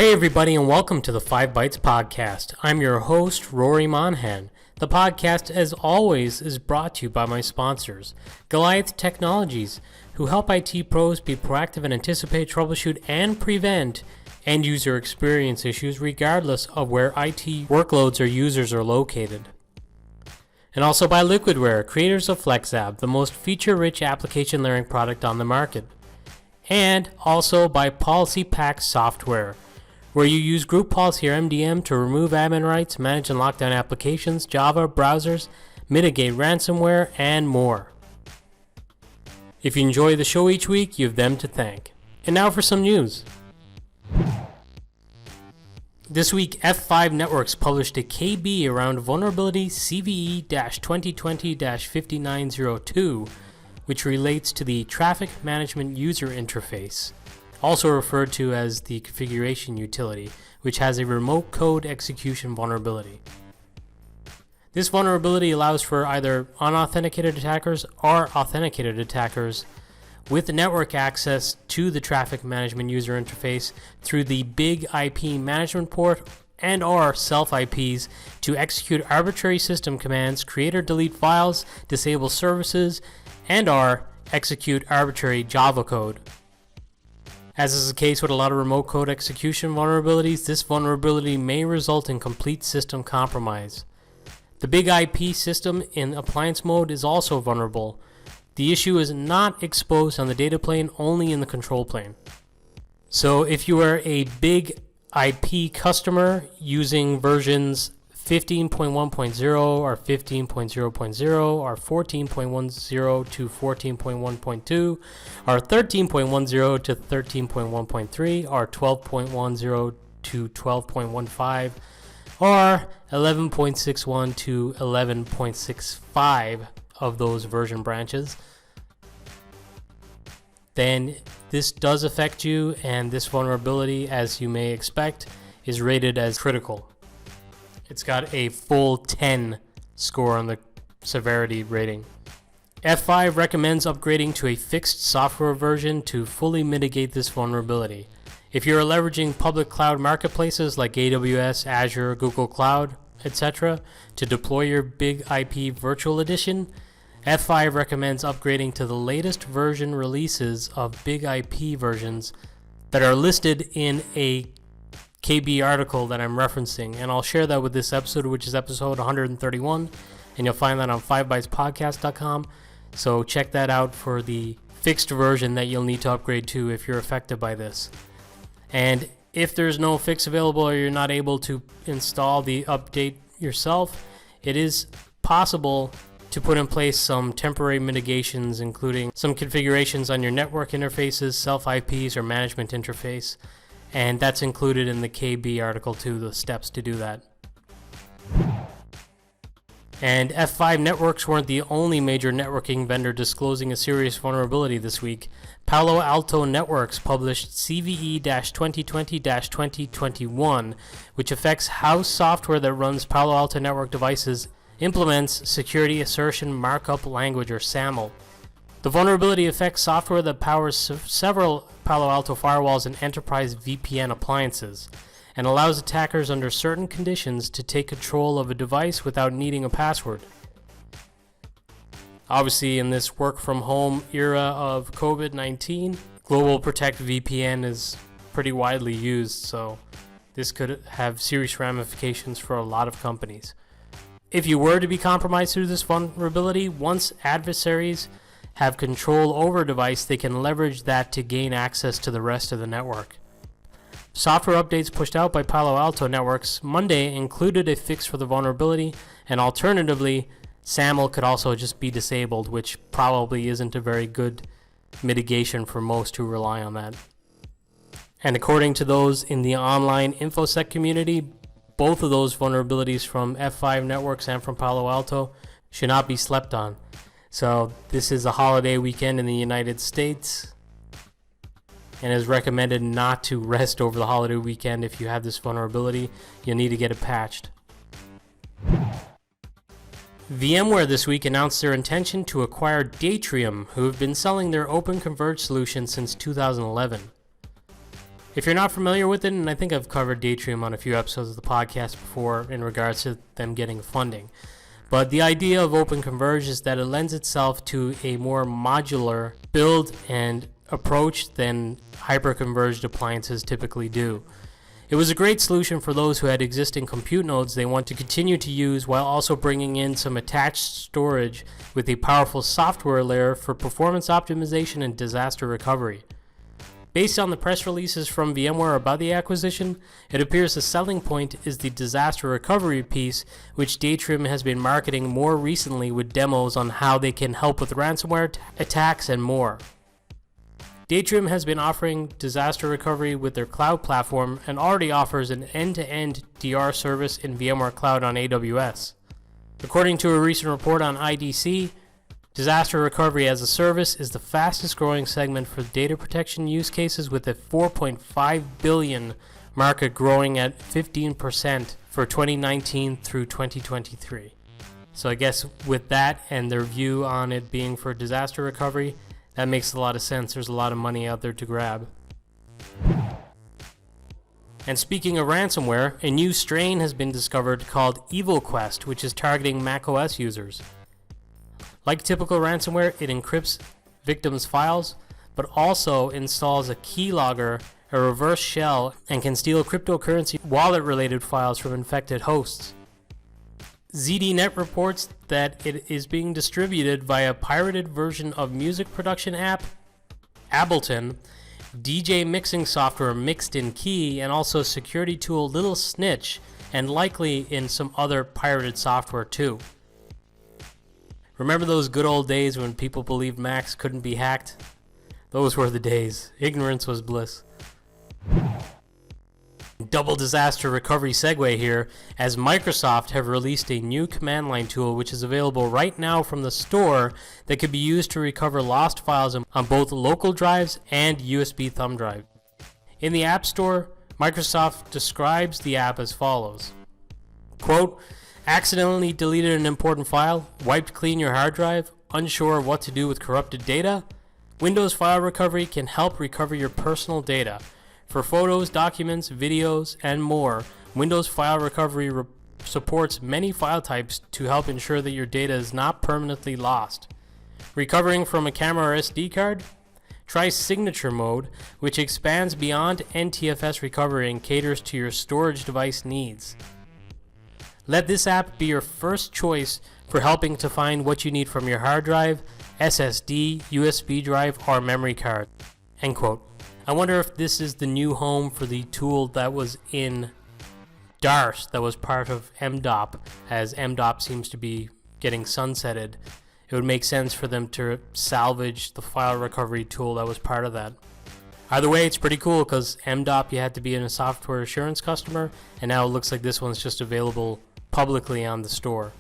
Hey everybody, and welcome to the 5 Bytes Podcast. I'm your host, Rory Monhan. The podcast, as always, is brought to you by my sponsors, Goliath Technologies, who help IT pros be proactive and anticipate, troubleshoot, and prevent end-user experience issues regardless of where IT workloads or users are located. And also by Liquidware, creators of FlexApp, the most feature-rich application layering product on the market. And also by Policy Pack Software, where you use Group Policy or MDM to remove admin rights, manage and lock down applications, Java, browsers, mitigate ransomware, and more. If you enjoy the show each week, you have them to thank. And now for some news. This week, F5 Networks published a KB around vulnerability CVE-2020-5902, which relates to the Traffic Management User Interface, also referred to as the configuration utility, which has a remote code execution vulnerability. This vulnerability allows for either unauthenticated attackers or authenticated attackers with network access to the traffic management user interface through the big IP management port and or self IPs to execute arbitrary system commands, create or delete files, disable services, and or execute arbitrary Java code. As is the case with a lot of remote code execution vulnerabilities, this vulnerability may result in complete system compromise. The big IP system in appliance mode is also vulnerable. The issue is not exposed on the data plane, only in the control plane. So if you are a big IP customer using versions 15.1.0 or 15.0.0 or 14.10 to 14.1.2 or 13.10 to 13.1.3 or 12.10 to 12.15 or 11.61 to 11.65 of those version branches, then this does affect you, and this vulnerability, as you may expect, is rated as critical. It's got a full 10 score on the severity rating. F5 recommends upgrading to a fixed software version to fully mitigate this vulnerability. If you're leveraging public cloud marketplaces like AWS, Azure, Google Cloud, etc. to deploy your big IP virtual edition, F5 recommends upgrading to the latest version releases of big IP versions that are listed in a KB article that I'm referencing, and I'll share that with this episode, which is episode 131, and you'll find that on 5bytespodcast.com. So check that out for the fixed version that you'll need to upgrade to if you're affected by this. And if there's no fix available or you're not able to install the update yourself, it is possible to put in place some temporary mitigations, including some configurations on your network interfaces, self IPs, or management interface. And that's included in the KB article too, the steps to do that. And F5 Networks weren't the only major networking vendor disclosing a serious vulnerability this week. Palo Alto Networks published CVE-2020-2021, which affects how software that runs Palo Alto network devices implements Security Assertion Markup Language, or SAML. The vulnerability affects software that powers several Palo Alto firewalls and enterprise VPN appliances, and allows attackers under certain conditions to take control of a device without needing a password. Obviously, in this work-from-home era of COVID-19, Global Protect VPN is pretty widely used, so this could have serious ramifications for a lot of companies. If you were to be compromised through this vulnerability, once adversaries have control over a device, they can leverage that to gain access to the rest of the network. Software updates pushed out by Palo Alto Networks Monday included a fix for the vulnerability, and alternatively, SAML could also just be disabled, which probably isn't a very good mitigation for most who rely on that. And according to those in the online InfoSec community, both of those vulnerabilities from F5 Networks and from Palo Alto should not be slept on. So this is a holiday weekend in the United States, and is recommended not to rest over the holiday weekend. If you have this vulnerability, you'll need to get it patched. VMware this week announced their intention to acquire Datrium, who have been selling their Open Converged solution since 2011. If you're not familiar with it, and I think I've covered Datrium on a few episodes of the podcast before in regards to them getting funding, but the idea of Open Converge is that it lends itself to a more modular build and approach than hyper-converged appliances typically do. It was a great solution for those who had existing compute nodes they want to continue to use, while also bringing in some attached storage with a powerful software layer for performance optimization and disaster recovery. Based on the press releases from VMware about the acquisition, it appears the selling point is the disaster recovery piece, which Datrium has been marketing more recently with demos on how they can help with ransomware attacks and more. Datrium has been offering disaster recovery with their cloud platform and already offers an end-to-end DR service in VMware Cloud on AWS. According to a recent report on IDC, disaster recovery as a service is the fastest growing segment for data protection use cases, with a $4.5 billion market growing at 15% for 2019 through 2023. So I guess with that and their view on it being for disaster recovery, that makes a lot of sense. There's a lot of money out there to grab. And speaking of ransomware, a new strain has been discovered called EvilQuest, which is targeting macOS users. Like typical ransomware, it encrypts victims' files, but also installs a keylogger, a reverse shell, and can steal cryptocurrency wallet-related files from infected hosts. ZDNet reports that it is being distributed via a pirated version of music production app, Ableton, DJ mixing software Mixed in Key, and also security tool Little Snitch, and likely in some other pirated software too. Remember those good old days when people believed Macs couldn't be hacked? Those were the days. Ignorance was bliss. Double disaster recovery segue here, as Microsoft have released a new command line tool which is available right now from the store that can be used to recover lost files on both local drives and USB thumb drive. In the App Store, Microsoft describes the app as follows. Quote, accidentally deleted an important file, wiped clean your hard drive, unsure what to do with corrupted data? Windows File Recovery can help recover your personal data. For photos, documents, videos, and more, Windows File Recovery supports many file types to help ensure that your data is not permanently lost. Recovering from a camera or SD card? Try Signature Mode, which expands beyond NTFS recovery and caters to your storage device needs. Let this app be your first choice for helping to find what you need from your hard drive, SSD, USB drive, or memory card. End quote. I wonder if this is the new home for the tool that was in Dart that was part of MDOP, as MDOP seems to be getting sunsetted. It would make sense for them to salvage the file recovery tool that was part of that. Either way, it's pretty cool because MDOP, you had to be a software assurance customer, and now it looks like this one's just available publicly on the store.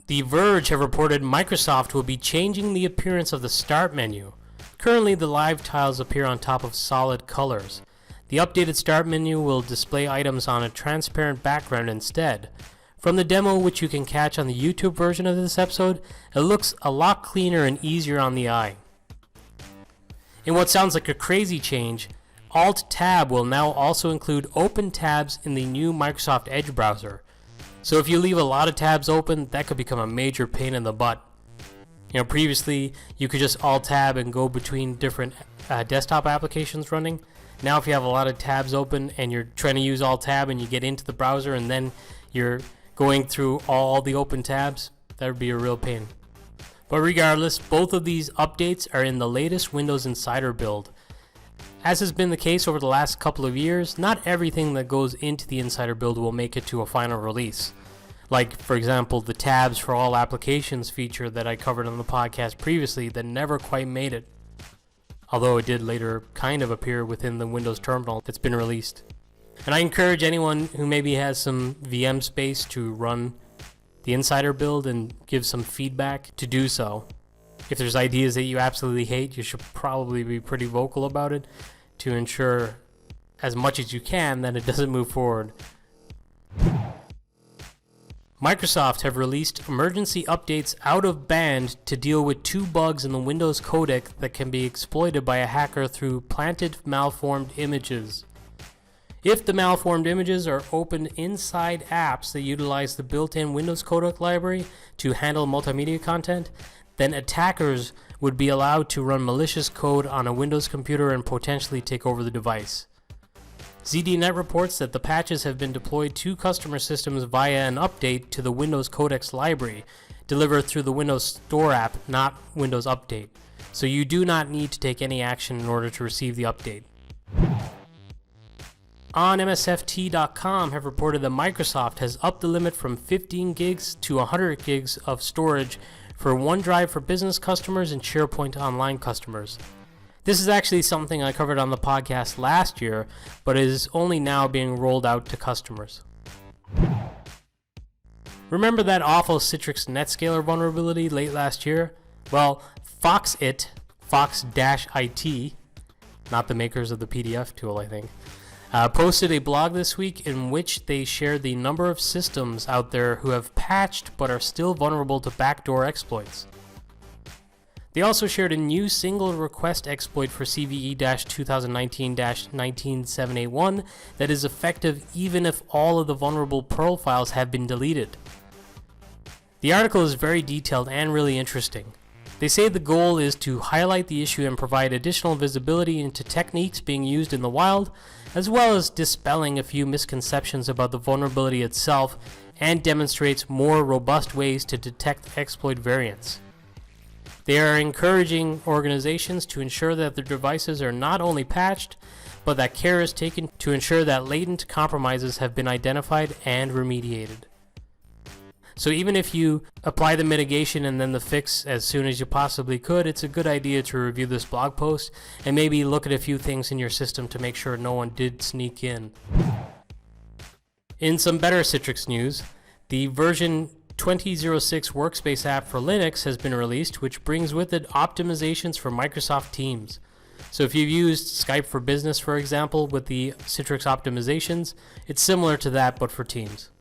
The Verge have reported Microsoft will be changing the appearance of the Start menu. Currently, the live tiles appear on top of solid colors. The updated Start menu will display items on a transparent background instead. From the demo, which you can catch on the YouTube version of this episode, it looks a lot cleaner and easier on the eye. In what sounds like a crazy change, Alt-Tab will now also include open tabs in the new Microsoft Edge browser. So if you leave a lot of tabs open, that could become a major pain in the butt. You know, previously you could just Alt-Tab and go between different desktop applications running. Now if you have a lot of tabs open and you're trying to use Alt-Tab and you get into the browser and then you're going through all the open tabs, that would be a real pain. But regardless, both of these updates are in the latest Windows Insider build. As has been the case over the last couple of years, not everything that goes into the Insider build will make it to a final release. Like, for example, the tabs for all applications feature that I covered on the podcast previously that never quite made it. Although it did later kind of appear within the Windows terminal that's been released. And I encourage anyone who maybe has some VM space to run the Insider build and give some feedback to do so. If there's ideas that you absolutely hate, you should probably be pretty vocal about it to ensure as much as you can that it doesn't move forward. Microsoft have released emergency updates out of band to deal with 2 bugs in the Windows codec that can be exploited by a hacker through planted malformed images. If the malformed images are opened inside apps that utilize the built-in Windows codec library to handle multimedia content, then attackers would be allowed to run malicious code on a Windows computer and potentially take over the device. ZDNet reports that the patches have been deployed to customer systems via an update to the Windows Codecs library, delivered through the Windows Store app, not Windows Update. So you do not need to take any action in order to receive the update. On MSFT.com have reported that Microsoft has upped the limit from 15 gigs to 100 gigs of storage for OneDrive for business customers and SharePoint Online customers. This is actually something I covered on the podcast last year, but is only now being rolled out to customers. Remember that awful Citrix NetScaler vulnerability late last year? Well, Fox-IT, not the makers of the PDF tool, I think, posted a blog this week in which they shared the number of systems out there who have patched but are still vulnerable to backdoor exploits. They also shared a new single request exploit for CVE-2019-19781 that is effective even if all of the vulnerable Perl files have been deleted. The article is very detailed and really interesting. They say the goal is to highlight the issue and provide additional visibility into techniques being used in the wild, as well as dispelling a few misconceptions about the vulnerability itself, and demonstrates more robust ways to detect exploit variants. They are encouraging organizations to ensure that their devices are not only patched, but that care is taken to ensure that latent compromises have been identified and remediated. So even if you apply the mitigation and then the fix as soon as you possibly could, it's a good idea to review this blog post and maybe look at a few things in your system to make sure no one did sneak in. In some better Citrix news, the version 2006 Workspace App for Linux has been released, which brings with it optimizations for Microsoft Teams. So if you've used Skype for Business, for example, with the Citrix optimizations, it's similar to that but for Teams.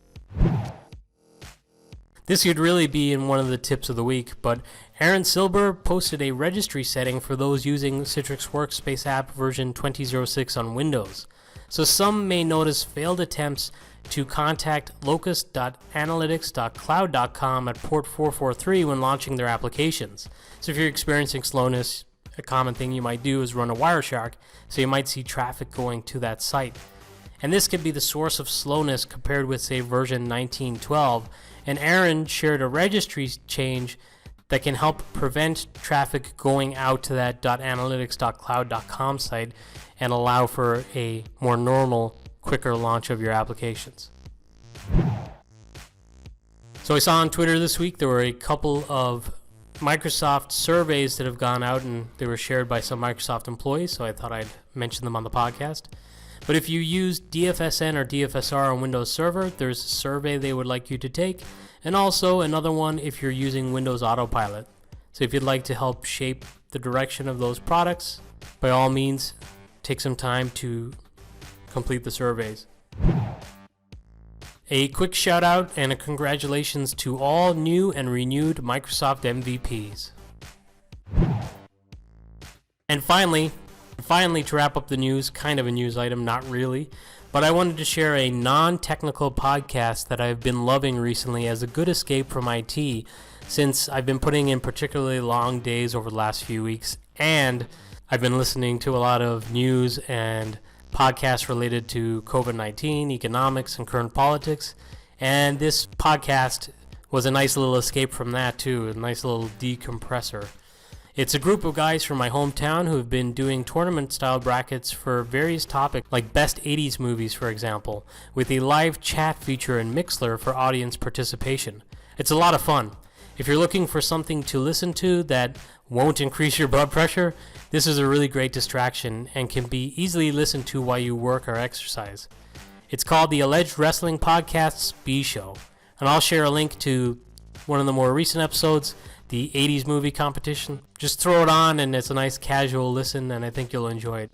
This could really be in one of the tips of the week, but Aaron Silber posted a registry setting for those using Citrix Workspace App version 2006 on Windows. So some may notice failed attempts to contact locust.analytics.cloud.com at port 443 when launching their applications. So if you're experiencing slowness, a common thing you might do is run a Wireshark, so you might see traffic going to that site. And this could be the source of slowness compared with, say, version 1912. And Aaron shared a registry change that can help prevent traffic going out to that .analytics.cloud.com site and allow for a more normal, quicker launch of your applications. So I saw on Twitter this week there were a couple of Microsoft surveys that have gone out and they were shared by some Microsoft employees, so I thought I'd mention them on the podcast. But if you use DFSN or DFSR on Windows Server, there's a survey they would like you to take, and also another one if you're using Windows Autopilot. So if you'd like to help shape the direction of those products, by all means, take some time to complete the surveys. A quick shout out and a congratulations to all new and renewed Microsoft MVPs. And finally, to wrap up the news, kind of a news item, not really, but I wanted to share a non-technical podcast that I've been loving recently as a good escape from IT, since I've been putting in particularly long days over the last few weeks, and I've been listening to a lot of news and podcasts related to COVID-19, economics, and current politics, and this podcast was a nice little escape from that too, a nice little decompressor. It's a group of guys from my hometown who have been doing tournament-style brackets for various topics, like best 80s movies, for example, with a live chat feature in Mixler for audience participation. It's a lot of fun. If you're looking for something to listen to that won't increase your blood pressure, this is a really great distraction and can be easily listened to while you work or exercise. It's called the Alleged Wrestling Podcast's B Show, and I'll share a link to one of the more recent episodes, the 80s movie competition. Just throw it on and it's a nice casual listen, and I think you'll enjoy it.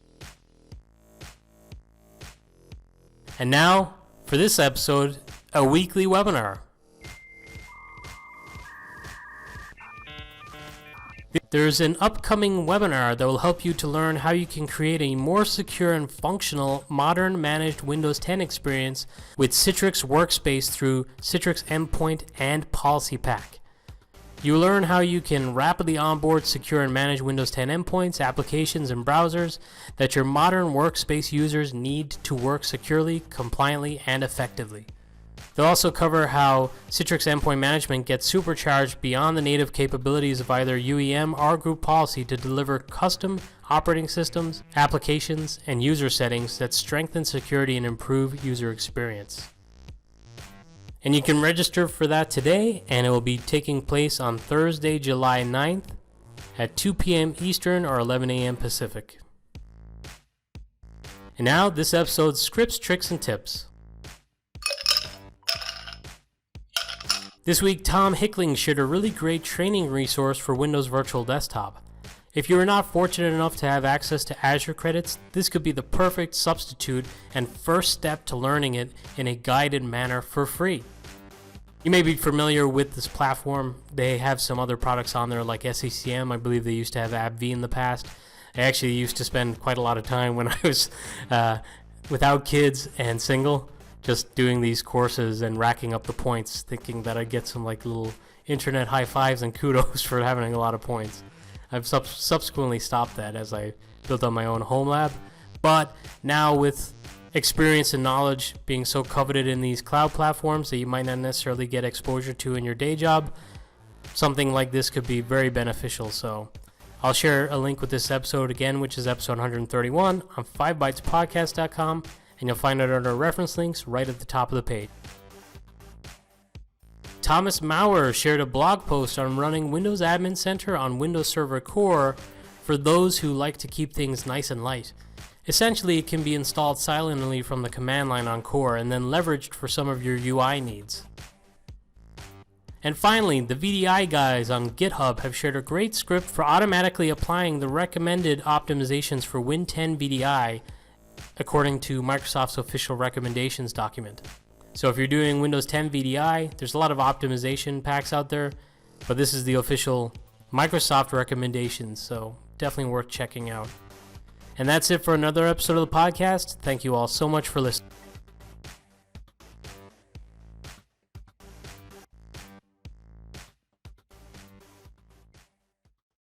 And now, for this episode, a weekly webinar. There's an upcoming webinar that will help you to learn how you can create a more secure and functional modern managed Windows 10 experience with Citrix Workspace through Citrix Endpoint and Policy Pack. You will learn how you can rapidly onboard, secure, and manage Windows 10 endpoints, applications, and browsers that your modern workspace users need to work securely, compliantly, and effectively. They'll also cover how Citrix Endpoint Management gets supercharged beyond the native capabilities of either UEM or group policy to deliver custom operating systems, applications, and user settings that strengthen security and improve user experience. And you can register for that today, and it will be taking place on Thursday, July 9th at 2 p.m. Eastern or 11 a.m. Pacific. And now, this episode's scripts, tricks, and tips. This week, Tom Hickling shared a really great training resource for Windows Virtual Desktop. If you are not fortunate enough to have access to Azure credits, this could be the perfect substitute and first step to learning it in a guided manner for free. You may be familiar with this platform. They have some other products on there like SCCM. I believe they used to have AppV in the past. I actually used to spend quite a lot of time when I was without kids and single, just doing these courses and racking up the points, thinking that I'd get some like little internet high fives and kudos for having a lot of points. I've subsequently stopped that as I built up my own home lab. But now with experience and knowledge being so coveted in these cloud platforms that you might not necessarily get exposure to in your day job, something like this could be very beneficial. So I'll share a link with this episode again, which is episode 131 on 5bytespodcast.com. And you'll find it under reference links right at the top of the page. Thomas Maurer shared a blog post on running Windows Admin Center on Windows Server Core for those who like to keep things nice and light. Essentially, it can be installed silently from the command line on Core and then leveraged for some of your UI needs. And finally, the VDI guys on GitHub have shared a great script for automatically applying the recommended optimizations for Win10 VDI according to Microsoft's official recommendations document. So if you're doing Windows 10 VDI, there's a lot of optimization packs out there, but this is the official Microsoft recommendations, so definitely worth checking out. And that's it for another episode of the podcast. Thank you all so much for listening.